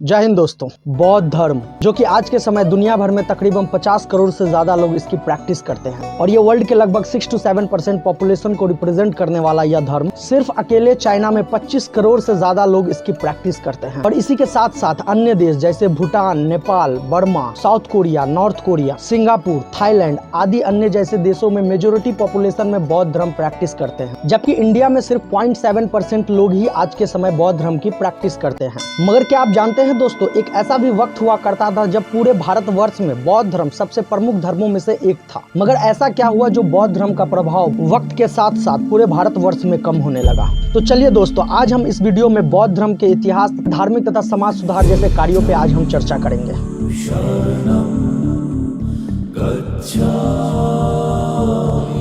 जय हिंद दोस्तों। बौद्ध धर्म जो कि आज के समय दुनिया भर में तकरीबन 50 करोड़ से ज्यादा लोग इसकी प्रैक्टिस करते हैं और ये वर्ल्ड के लगभग 6 से 7% पॉपुलेशन को रिप्रेजेंट करने वाला यह धर्म सिर्फ अकेले चाइना में 25 करोड़ से ज्यादा लोग इसकी प्रैक्टिस करते हैं। और इसी के साथ साथ अन्य देश जैसे Bhutan, Nepal, Burma, south Korea, north Korea, Singapore, Thailand आदि अन्य जैसे देशों में मेजोरिटी पॉपुलेशन में बौद्ध धर्म प्रैक्टिस करते हैं, जबकि इंडिया में सिर्फ 0.7% लोग ही आज के समय बौद्ध धर्म की प्रैक्टिस करते हैं। मगर क्या आप जानते हैं दोस्तों, एक ऐसा भी वक्त हुआ करता था जब पूरे भारतवर्ष में बौद्ध धर्म सबसे प्रमुख धर्मों में से एक था। मगर ऐसा क्या हुआ जो बौद्ध धर्म का प्रभाव वक्त के साथ साथ पूरे भारतवर्ष में कम होने लगा। तो चलिए दोस्तों, आज हम इस वीडियो में बौद्ध धर्म के इतिहास, धार्मिक तथा समाज सुधार जैसे कार्यों पे आज हम चर्चा करेंगे।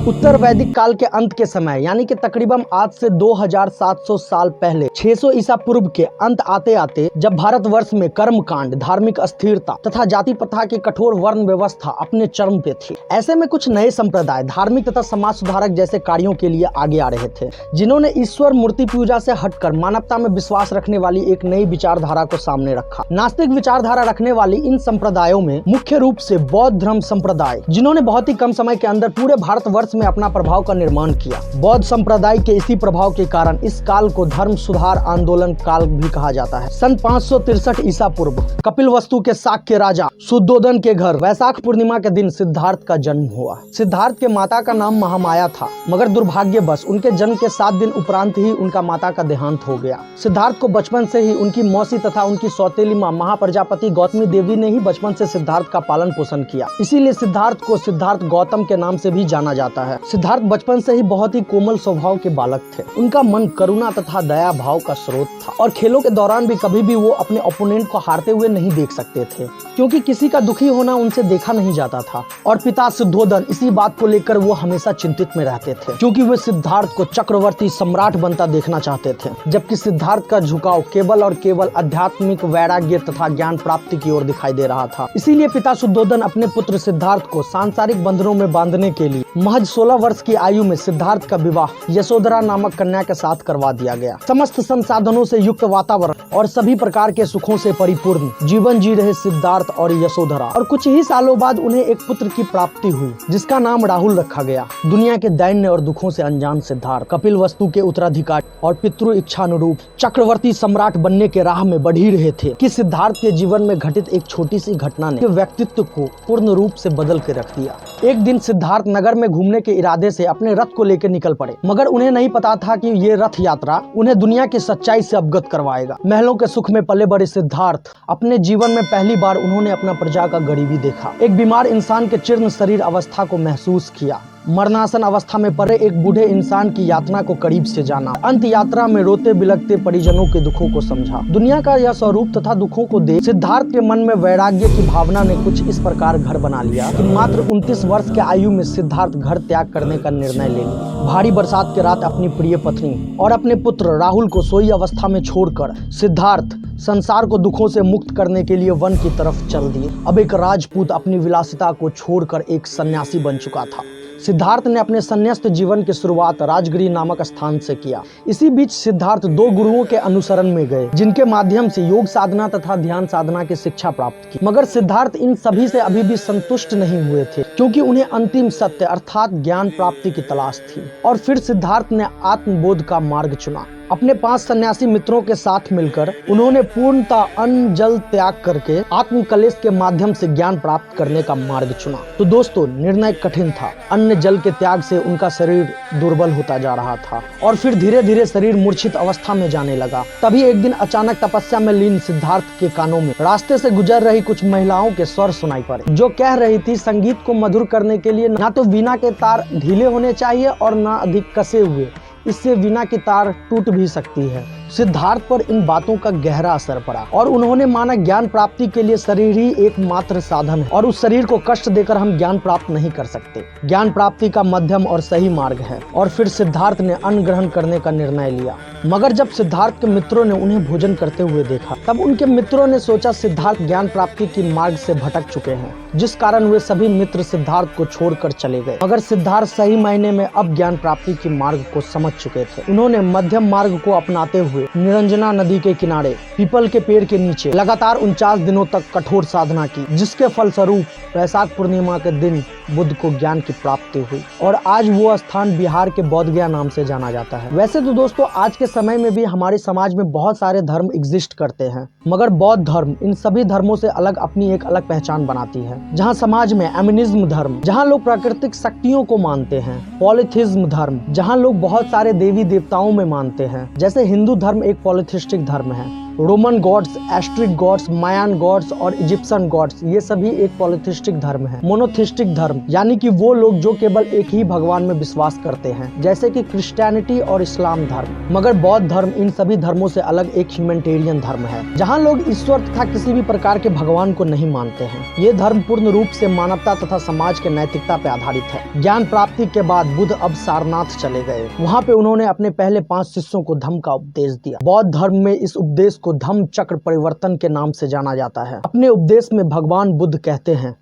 उत्तर वैदिक काल के अंत के समय यानी कि तकरीबन आज से 2700 साल पहले 600 ईसा पूर्व के अंत आते आते जब भारतवर्ष में कर्मकांड, धार्मिक अस्थिरता तथा जाति प्रथा की कठोर वर्ण व्यवस्था अपने चरम पे थी, ऐसे में कुछ नए संप्रदाय धार्मिक तथा समाज सुधारक जैसे कार्यों के लिए आगे आ रहे थे, जिन्होंने ईश्वर मूर्ति पूजा से हटकर मानवता में विश्वास रखने वाली एक नई विचारधारा को सामने रखा। नास्तिक विचारधारा रखने वाली इन संप्रदायों में मुख्य रूप से बौद्ध धर्म संप्रदाय, जिन्होंने बहुत ही कम समय के अंदर पूरे भारतवर्ष में अपना प्रभाव का निर्माण किया। बौद्ध संप्रदाय के इसी प्रभाव के कारण इस काल को धर्म सुधार आंदोलन काल भी कहा जाता है। सन 563 ईसा पूर्व कपिलवस्तु के शाक्य राजा शुद्धोदन के घर वैशाख पूर्णिमा के दिन सिद्धार्थ का जन्म हुआ। सिद्धार्थ के माता का नाम महामाया था, मगर दुर्भाग्यवश उनके जन्म के 7 दिन उपरांत ही उनका माता का देहांत हो गया। सिद्धार्थ को बचपन से ही उनकी मौसी तथा उनकी सौतेली माँ महाप्रजापति गौतमी देवी ने ही बचपन से सिद्धार्थ का पालन पोषण किया, इसीलिए सिद्धार्थ को सिद्धार्थ गौतम के नाम से भी जाना जाता है। सिद्धार्थ बचपन से ही बहुत ही कोमल स्वभाव के बालक थे। उनका मन करुणा तथा दया भाव का स्रोत था और खेलों के दौरान भी कभी भी वो अपने ओपोनेंट को हारते हुए नहीं देख सकते थे, क्योंकि किसी का दुखी होना उनसे देखा नहीं जाता था। और पिता शुद्धोदन इसी बात को लेकर वो हमेशा चिंतित में रहते थे, क्योंकि वे सिद्धार्थ को चक्रवर्ती सम्राट बनता देखना चाहते थे, जबकि सिद्धार्थ का झुकाव केवल और केवल आध्यात्मिक वैराग्य तथा ज्ञान प्राप्ति की ओर दिखाई दे रहा था। इसीलिए पिता शुद्धोदन अपने पुत्र सिद्धार्थ को सांसारिक बंधनों में बांधने के लिए महज 16 वर्ष की आयु में सिद्धार्थ का विवाह यशोधरा नामक कन्या के साथ करवा दिया गया। समस्त संसाधनों से युक्त वातावरण और सभी प्रकार के सुखों से परिपूर्ण जीवन जी रहे सिद्धार्थ और यशोधरा, और कुछ ही सालों बाद उन्हें एक पुत्र की प्राप्ति हुई, जिसका नाम राहुल रखा गया। दुनिया के दैन्य और दुखों से अनजान सिद्धार्थ कपिलवस्तु के उत्तराधिकारी और पितृ इच्छानुरूप चक्रवर्ती सम्राट बनने के राह में बढ़ ही रहे थे कि सिद्धार्थ के जीवन में घटित एक छोटी सी घटना ने व्यक्तित्व को पूर्ण रूप से बदल के रख दिया। एक दिन सिद्धार्थ नगर में घूमने के इरादे से अपने रथ को लेकर निकल पड़े, मगर उन्हें नहीं पता था कि ये रथ यात्रा उन्हें दुनिया की सच्चाई से अवगत करवाएगा। महलों के सुख में पले बड़े सिद्धार्थ अपने जीवन में पहली बार उन्होंने अपना प्रजा का गरीबी देखा। एक बीमार इंसान के जीर्ण शरीर अवस्था को महसूस किया, मरणासन अवस्था में पड़े एक बूढ़े इंसान की यातना को करीब से जाना, अंत यात्रा में रोते बिलखते परिजनों के दुखों को समझा। दुनिया का यह स्वरूप तथा दुखों को देख सिद्धार्थ के मन में वैराग्य की भावना ने कुछ इस प्रकार घर बना लिया कि मात्र 29 वर्ष के आयु में सिद्धार्थ घर त्याग करने का निर्णय ले लिया। भारी बरसात के रात अपनी प्रिय पत्नी और अपने पुत्र राहुल को सोई अवस्था में छोड़कर सिद्धार्थ संसार को दुखों से मुक्त करने के लिए वन की तरफ चल दिए। अब एक राजपूत अपनी विलासिता को छोड़कर एक सन्यासी बन चुका था। सिद्धार्थ ने अपने संन्यास्त जीवन की शुरुआत राजगिरी नामक स्थान से किया। इसी बीच सिद्धार्थ 2 गुरुओं के अनुसरण में गए, जिनके माध्यम से योग साधना तथा ध्यान साधना की शिक्षा प्राप्त की। मगर सिद्धार्थ इन सभी से अभी भी संतुष्ट नहीं हुए थे, क्योंकि उन्हें अंतिम सत्य अर्थात ज्ञान प्राप्ति की तलाश थी। और फिर सिद्धार्थ ने आत्मबोध का मार्ग चुना। अपने 5 सन्यासी मित्रों के साथ मिलकर उन्होंने पूर्णतः अन्न जल त्याग करके आत्म कलेश के माध्यम से ज्ञान प्राप्त करने का मार्ग चुना। तो दोस्तों, निर्णय कठिन था। अन्न जल के त्याग से उनका शरीर दुर्बल होता जा रहा था और फिर धीरे धीरे शरीर मूर्छित अवस्था में जाने लगा। तभी एक दिन अचानक तपस्या में लीन सिद्धार्थ के कानों में रास्ते से गुजर रही कुछ महिलाओं के स्वर सुनाई पड़े, जो कह रही थी संगीत को मधुर करने के लिए ना तो वीणा के तार ढीले होने चाहिए और ना अधिक कसे हुए, इससे वीणा की तार टूट भी सकती है। सिद्धार्थ पर इन बातों का गहरा असर पड़ा और उन्होंने माना ज्ञान प्राप्ति के लिए शरीर ही एकमात्र साधन है और उस शरीर को कष्ट देकर हम ज्ञान प्राप्त नहीं कर सकते। ज्ञान प्राप्ति का मध्यम और सही मार्ग है। और फिर सिद्धार्थ ने अन्न ग्रहण करने का निर्णय लिया। मगर जब सिद्धार्थ के मित्रों ने उन्हें भोजन करते हुए देखा, तब उनके मित्रों ने सोचा सिद्धार्थ ज्ञान प्राप्ति की मार्ग से भटक चुके हैं, जिस कारण वे सभी मित्र सिद्धार्थ को छोड़कर चले गए। मगर सिद्धार्थ सही मायने में अब ज्ञान प्राप्ति की मार्ग को समझ चुके थे। उन्होंने मध्यम मार्ग को अपनाते हुए हुए निरंजना नदी के किनारे पीपल के पेड़ के नीचे लगातार 49 दिनों तक कठोर साधना की, जिसके फलस्वरूप वैशाख पूर्णिमा के दिन बुद्ध को ज्ञान की प्राप्ति हुई और आज वो स्थान बिहार के बोध गया नाम से जाना जाता है। वैसे तो दोस्तों आज के समय में भी हमारे समाज में बहुत सारे धर्म एग्जिस्ट करते हैं, मगर बौद्ध धर्म इन सभी धर्मों से अलग अपनी एक अलग पहचान बनाती है। जहाँ समाज में एमिनिज्म धर्म, जहाँ लोग प्राकृतिक शक्तियों को मानते हैं, पॉलिथिज्म धर्म, जहाँ लोग बहुत सारे देवी देवताओं में मानते हैं, जैसे हिंदू धर्म एक पॉलिथिस्टिक धर्म है, रोमन गॉड्स, एस्ट्रिक गॉड्स, मायान गॉड्स और इजिप्शियन गॉड्स ये सभी एक पॉलिथिस्टिक धर्म है। मोनोथिस्टिक धर्म यानी कि वो लोग जो केवल एक ही भगवान में विश्वास करते हैं, जैसे कि क्रिश्चियनिटी और इस्लाम धर्म। मगर बौद्ध धर्म इन सभी धर्मों से अलग एक ह्यूमैनिटेरियन धर्म है, जहाँ लोग ईश्वर तथा किसी भी प्रकार के भगवान को नहीं मानते हैं। ये धर्म पूर्ण रूप से मानवता तथा समाज के नैतिकता पे आधारित है। ज्ञान प्राप्ति के बाद बुद्ध अब सारनाथ चले गए। वहाँ पे उन्होंने अपने पहले 5 शिष्यों को धम्म का उपदेश दिया। बौद्ध धर्म में इस उपदेश को धम्म चक्र परिवर्तन के नाम से जाना जाता है। अपने उपदेश में भगवान बुद्ध कहते हैं,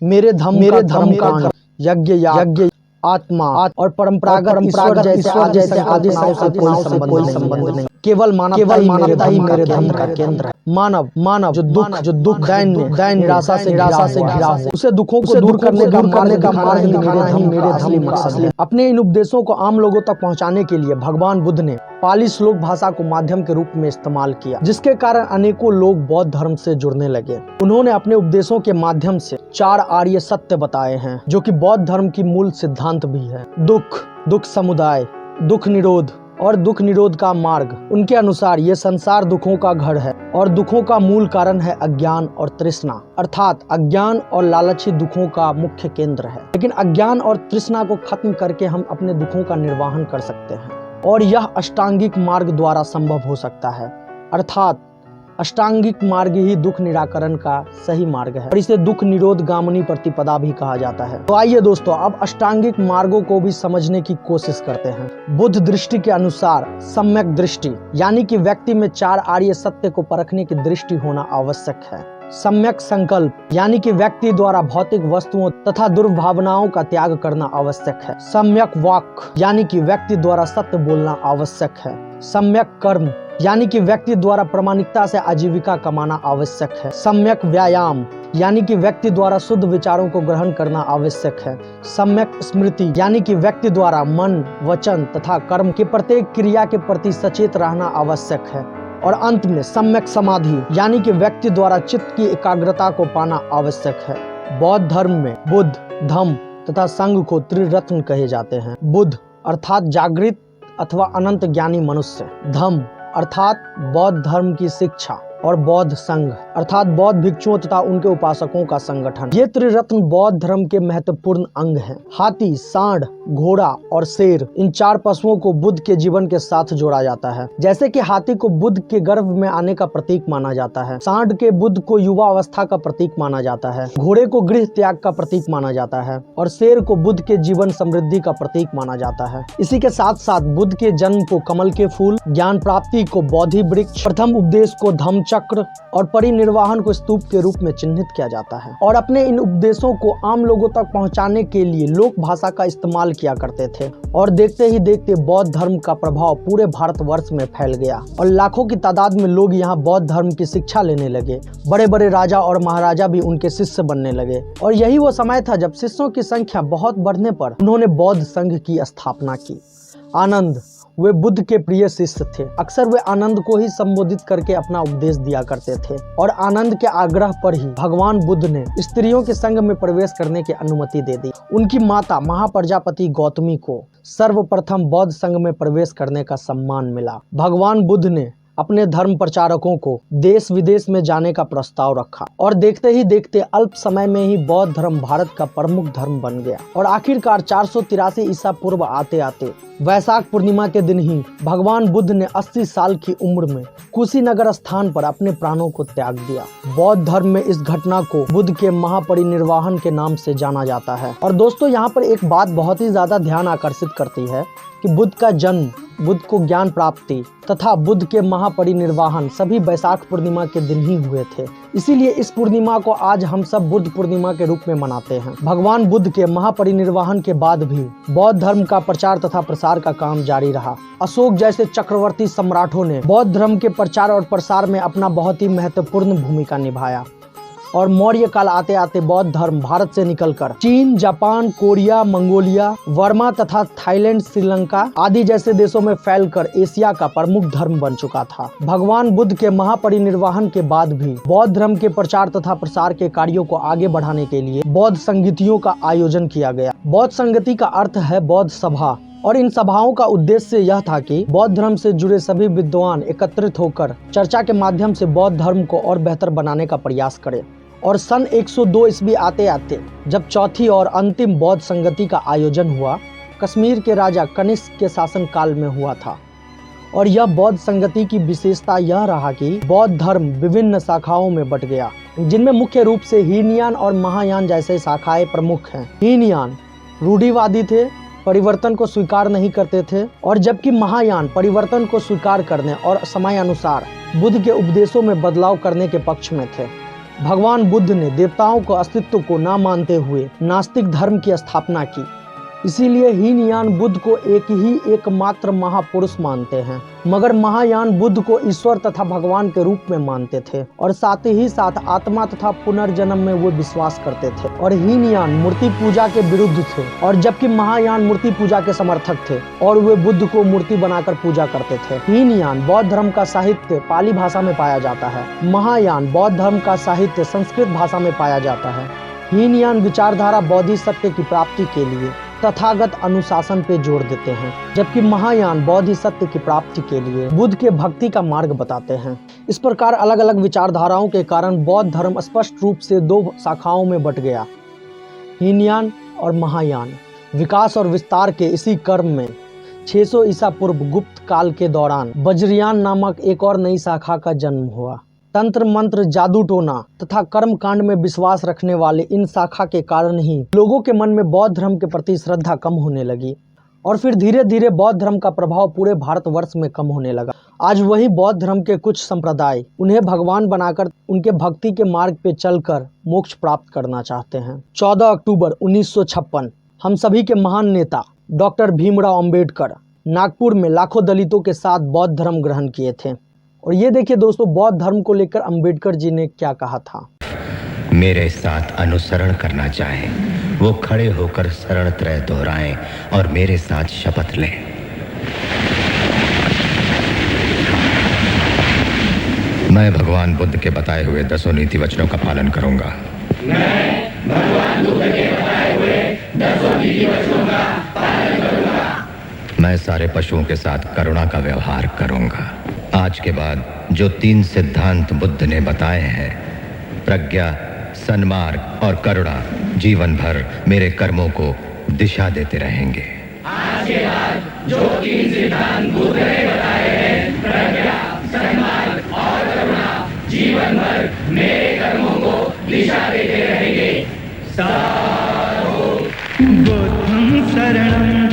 मेरे धर्म का यज्ञ आत्मा और परंपरागत ईश्वर जैसे आदि से कोई संबंध नहीं। केवल मानवता ही मेरे धर्म का केंद्र है। मानव जो दुख दैन्य निराशा से घिरा हो, उसे दुखों को दूर करने का मार्ग ही मेरे असली मकसद है। अपने इन उपदेशों को आम लोगों तक पहुंचाने के लिए भगवान बुद्ध ने पाली श्लोक भाषा को माध्यम के रूप में इस्तेमाल किया, जिसके कारण अनेकों लोग बौद्ध धर्म से जुड़ने लगे। उन्होंने अपने उपदेशों के माध्यम से 4 आर्य सत्य बताए हैं, जो कि बौद्ध धर्म की मूल सिद्धांत भी है। दुख समुदाय, दुख निरोध और दुख निरोध का मार्ग। उनके अनुसार ये संसार दुखों का घर है और दुखों का मूल कारण है अज्ञान और तृष्णा, अर्थात अज्ञान और लालची दुखों का मुख्य केंद्र है। लेकिन अज्ञान और तृष्णा को खत्म करके हम अपने दुखों का निर्वाहन कर सकते हैं और यह अष्टांगिक मार्ग द्वारा संभव हो सकता है। अर्थात अष्टांगिक मार्ग ही दुख निराकरण का सही मार्ग है और इसे दुख निरोध गामिनी प्रतिपदा भी कहा जाता है। तो आइए दोस्तों अब अष्टांगिक मार्गों को भी समझने की कोशिश करते हैं। बुद्ध दृष्टि के अनुसार सम्यक दृष्टि यानी कि व्यक्ति में 4 आर्य सत्य को परखने की दृष्टि होना आवश्यक है। सम्यक संकल्प यानी कि व्यक्ति द्वारा भौतिक वस्तुओं तथा दुर्भावनाओं का त्याग करना आवश्यक है। सम्यक वाक यानी कि व्यक्ति द्वारा सत्य बोलना आवश्यक है। सम्यक कर्म यानी कि व्यक्ति द्वारा प्रामाणिकता से आजीविका कमाना आवश्यक है। सम्यक व्यायाम यानी कि व्यक्ति द्वारा शुद्ध विचारों को ग्रहण करना आवश्यक है। सम्यक स्मृति यानी कि व्यक्ति द्वारा मन, वचन तथा कर्म के प्रत्येक क्रिया के प्रति सचेत रहना आवश्यक है। और अंत में सम्यक समाधि यानी कि व्यक्ति द्वारा चित्त की एकाग्रता को पाना आवश्यक है। बौद्ध धर्म में बुद्ध, धम्म तथा संघ को त्रिरत्न कहे जाते हैं। बुद्ध अर्थात जागृत अथवा अनंत ज्ञानी मनुष्य, धम्म अर्थात बौद्ध धर्म की शिक्षा और बौद्ध संघ अर्थात बौद्ध भिक्षुओं तथा उनके उपासकों का संगठन। ये त्रिरत्न बौद्ध धर्म के महत्वपूर्ण अंग हैं। हाथी, सांड, घोड़ा और शेर इन 4 पशुओं को बुद्ध के जीवन के साथ जोड़ा जाता है। जैसे कि हाथी को बुद्ध के गर्भ में आने का प्रतीक माना जाता है, सांड के बुद्ध को युवा अवस्था का प्रतीक माना जाता है, घोड़े को गृह त्याग का प्रतीक माना जाता है और शेर को बुद्ध के जीवन समृद्धि का प्रतीक माना जाता है। इसी के साथ साथ बुद्ध के जन्म को कमल के फूल, ज्ञान प्राप्ति को बोधि वृक्ष, प्रथम उपदेश को धम्म चक्र और परिनिर्वाहन को स्तूप के रूप में चिन्हित किया जाता है। और अपने इन उपदेशों को आम लोगों तक पहुंचाने के लिए लोक भाषा का इस्तेमाल किया करते थे और देखते ही देखते बौद्ध धर्म का प्रभाव पूरे भारतवर्ष में फैल गया और लाखों की तादाद में लोग यहाँ बौद्ध धर्म की शिक्षा लेने लगे। बड़े बड़े राजा और महाराजा भी उनके शिष्य बनने लगे और यही वो समय था जब शिष्यों की संख्या बहुत बढ़ने पर उन्होंने बौद्ध संघ की स्थापना की। आनंद वे बुद्ध के प्रिय शिष्य थे। अक्सर वे आनंद को ही संबोधित करके अपना उपदेश दिया करते थे और आनंद के आग्रह पर ही भगवान बुद्ध ने स्त्रियों के संघ में प्रवेश करने की अनुमति दे दी। उनकी माता महाप्रजापति गौतमी को सर्वप्रथम बौद्ध संघ में प्रवेश करने का सम्मान मिला। भगवान बुद्ध ने अपने धर्म प्रचारकों को देश विदेश में जाने का प्रस्ताव रखा और देखते ही देखते अल्प समय में ही बौद्ध धर्म भारत का प्रमुख धर्म बन गया और आखिरकार 483 ईसा पूर्व आते आते वैशाख पूर्णिमा के दिन ही भगवान बुद्ध ने 80 साल की उम्र में कुशीनगर स्थान पर अपने प्राणों को त्याग दिया। बौद्ध धर्म में इस घटना को बुद्ध के महापरिनिर्वाण के नाम से जाना जाता है। और दोस्तों यहाँ पर एक बात बहुत ही ज्यादा ध्यान आकर्षित करती है कि बुद्ध का जन्म बुद्ध को ज्ञान प्राप्ति तथा बुद्ध के महापरिनिर्वाण सभी वैशाख पूर्णिमा के दिन ही हुए थे। इसीलिए इस पूर्णिमा को आज हम सब बुद्ध पूर्णिमा के रूप में मनाते हैं। भगवान बुद्ध के महापरिनिर्वाण के बाद भी बौद्ध धर्म का प्रचार तथा प्रसार का काम जारी रहा। अशोक जैसे चक्रवर्ती सम्राटों ने बौद्ध धर्म के प्रचार और प्रसार में अपना बहुत ही महत्वपूर्ण भूमिका निभाया और मौर्य काल आते आते बौद्ध धर्म भारत से निकलकर चीन, जापान, कोरिया, मंगोलिया, वर्मा तथा थाईलैंड, श्रीलंका आदि जैसे देशों में फैलकर एशिया का प्रमुख धर्म बन चुका था। भगवान बुद्ध के महापरिनिर्वाण के बाद भी बौद्ध धर्म के प्रचार तथा प्रसार के कार्यों को आगे बढ़ाने के लिए बौद्ध संगतियों का आयोजन किया गया। बौद्ध संगति का अर्थ है बौद्ध सभा और इन सभाओं का उद्देश्य यह था कि बौद्ध धर्म से जुड़े सभी विद्वान एकत्रित होकर चर्चा के माध्यम से बौद्ध धर्म को और बेहतर बनाने का प्रयास करें। और सन 102 ईस्वी आते आते जब चौथी और अंतिम बौद्ध संगति का आयोजन हुआ, कश्मीर के राजा कनिष्क के शासन काल में हुआ था। और यह बौद्ध संगति की विशेषता यह रहा कि बौद्ध धर्म विभिन्न शाखाओं में बट गया, जिनमें मुख्य रूप से हीनयान और महायान जैसे शाखाएं प्रमुख हैं। हीनयान रूढ़िवादी थे, परिवर्तन को स्वीकार नहीं करते थे, और जबकि महायान परिवर्तन को स्वीकार करने और समयानुसार बुद्ध के उपदेशों में बदलाव करने के पक्ष में थे। भगवान बुद्ध ने देवताओं को अस्तित्व को न मानते हुए नास्तिक धर्म की स्थापना की। इसीलिए हीनयान बुद्ध को एकमात्र महापुरुष मानते हैं, मगर महायान बुद्ध को ईश्वर तथा भगवान के रूप में मानते थे और साथ ही साथ आत्मा तथा पुनर्जन्म में वो विश्वास करते थे। और हीनयान मूर्ति पूजा के विरुद्ध थे, और जबकि महायान मूर्ति पूजा के समर्थक थे और वे बुद्ध को मूर्ति बनाकर पूजा करते थे। हीनयान बौद्ध धर्म का साहित्य पाली भाषा में पाया जाता है, महायान बौद्ध धर्म का साहित्य संस्कृत भाषा में पाया जाता है। हीनयान विचारधारा बौद्धिक सत्य की प्राप्ति के लिए तथागत अनुशासन पे जोर देते हैं, जबकि महायान बौद्ध सत्य की प्राप्ति के लिए बुद्ध के भक्ति का मार्ग बताते हैं। इस प्रकार अलग अलग विचारधाराओं के कारण बौद्ध धर्म स्पष्ट रूप से दो शाखाओं में बट गया, हीनयान और महायान। विकास और विस्तार के इसी क्रम में 600 ईसा पूर्व गुप्त काल के दौरान वज्रयान नामक एक और नई शाखा का जन्म हुआ। तंत्र मंत्र, जादू टोना तथा कर्म कांड में विश्वास रखने वाले इन शाखा के कारण ही लोगों के मन में बौद्ध धर्म के प्रति श्रद्धा कम होने लगी और फिर धीरे धीरे बौद्ध धर्म का प्रभाव पूरे भारतवर्ष में कम होने लगा। आज वही बौद्ध धर्म के कुछ संप्रदाय उन्हें भगवान बनाकर उनके भक्ति के मार्ग पे चलकर मोक्ष प्राप्त करना चाहते हैं। 14 अक्टूबर 1956 हम सभी के महान नेता डॉक्टर भीमराव अंबेडकर नागपुर में लाखों दलितों के साथ बौद्ध धर्म ग्रहण किए थे। और ये देखिए दोस्तों, बौद्ध धर्म को लेकर अंबेडकर जी ने क्या कहा था। मेरे साथ अनुसरण करना चाहें वो खड़े होकर शरण त्रय दोहराएं और मेरे साथ शपथ लें। मैं भगवान बुद्ध के बताए हुए 10 नीति वचनों का पालन करूंगा। मैं भगवान बुद्ध के बताए हुए 10 नीति वचनों का पालन करूंगा। मैं सारे पशुओं के साथ करुणा का व्यवहार करूंगा। आज के बाद जो 3 सिद्धांत बुद्ध ने बताए हैं, प्रज्ञा, सन्मार्ग और करुणा, जीवन भर मेरे कर्मों को दिशा देते रहेंगे। आज के बाद जो 3 सिद्धांत बुद्ध ने बताए हैं, प्रज्ञा, सन्मार्ग और करुणा, जीवन भर मेरे कर्मों को दिशा देते रहेंगे। साधु बुद्धं शरणं